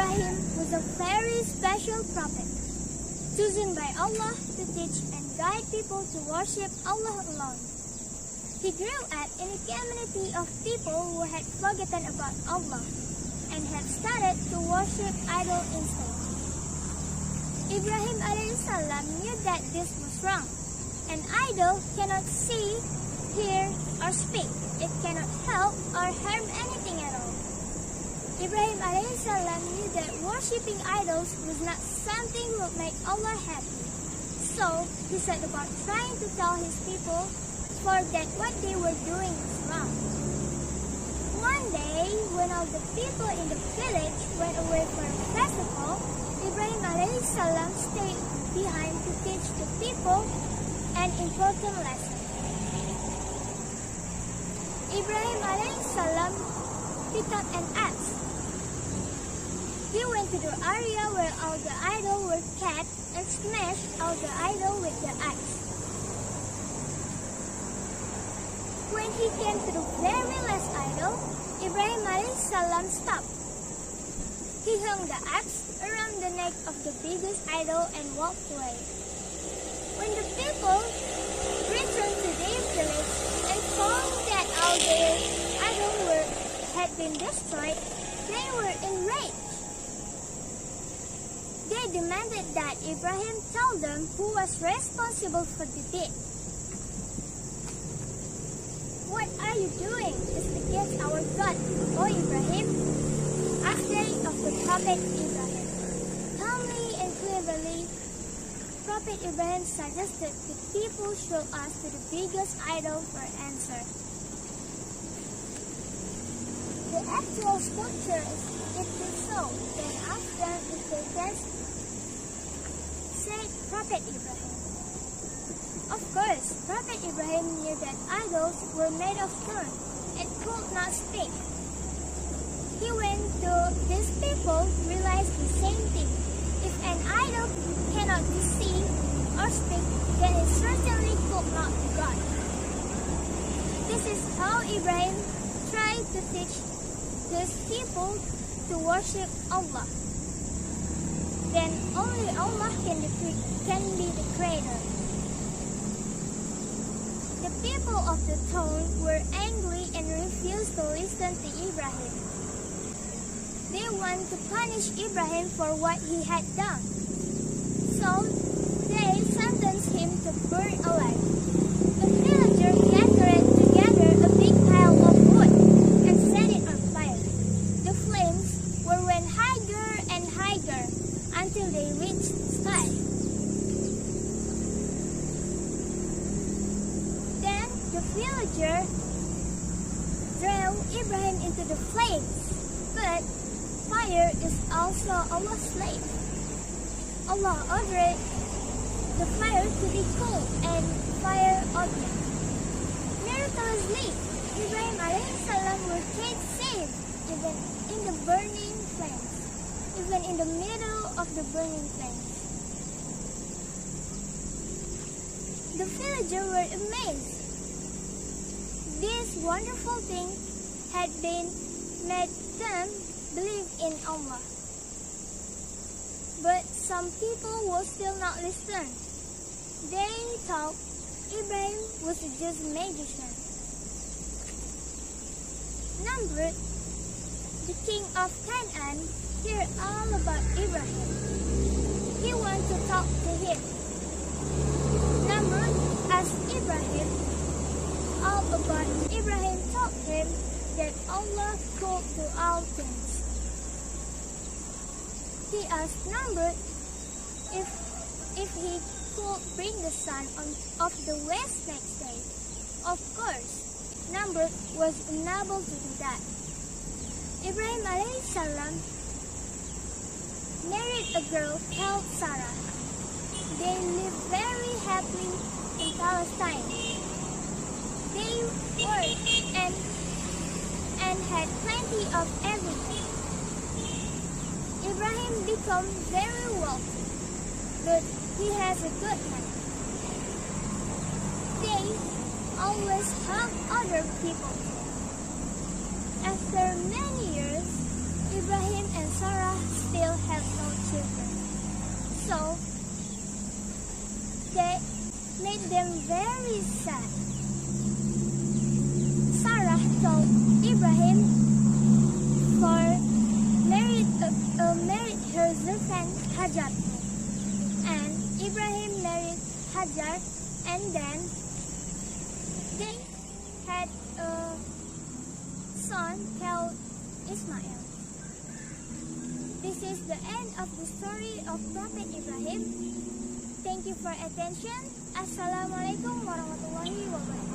Ibrahim was a very special prophet, chosen by Allah to teach and guide people to worship Allah alone. He grew up in a community of people who had forgotten about Allah and had started to worship idols instead. Ibrahim salam knew that this was wrong. An idol cannot see, hear, or speak. It cannot help or harm anything at all. Ibrahim salam knew that worshipping idols was not something that would make Allah happy. So he set about trying to tell his people that what they were doing was wrong. One day, when all the people in the village went away for a festival, Ibrahim salam stayed behind to teach the people an important lesson. Ibrahim salam picked up an axe. He went to the area where all the idols were kept and smashed all the idols with the axe. When he came to the very last idol, Ibrahim salam stopped. He hung the axe around the neck of the biggest idol and walked away. When the people returned to their village and found that all their idols had been destroyed, they were enraged. They demanded that Ibrahim tell them who was responsible for the deed. "What are you doing? It's against our God, O Ibrahim," asked they of the Prophet Ibrahim. Calmly and cleverly, Prophet Ibrahim suggested the people should ask to the biggest idol for answer. The actual sculpture is if they so, then ask them if they can, said Prophet Ibrahim. Of course, Prophet Ibrahim knew that idols were made of stone and could not speak. He went to these people, realized the same thing. If an idol cannot see or speak, then it certainly could not be God. This is how Ibrahim tried to teach these people to worship Allah. Then only Allah can be the creator. The people of the town were angry and refused to listen to Ibrahim. They wanted to punish Ibrahim for what he had done. So they sentenced him to burn alive. The villagers gathered together a big pile of wood and set it on fire. The flames went higher and higher until they reached the sky. Then the villager threw Ibrahim into the flames. But fire is also Allah's slave. Allah ordered the fire to be cool and fire object. Miraculously, Ibrahim salam was saved even in the burning flames, even in the middle of the burning flames. The villagers were amazed. This wonderful thing had been made them believe in Allah. But some people will still not listen. They thought Ibrahim was just a magician. Namrud, the king of Canaan, heard all about Ibrahim. He wanted to talk to him. Namrud asked Ibrahim all about Ibrahim told him that Allah could do all things. He asked Namrud if he could bring the sun of the west next day. Of course, Namrud was unable to do that. Ibrahim salam married a girl called Sarah. They lived very happily in Palestine. They worked and had plenty of everything. Ibrahim became very wealthy, but he has a good man. They always help other people. After many years, Ibrahim and Sarah still children. So they made them very sad. Sarah told Ibrahim for married her girlfriend Hajar, and Ibrahim married Hajar, and then they had a son called Ismail. This is the end of the story of Prophet Ibrahim. Thank you for attention. Assalamualaikum warahmatullahi wabarakatuh.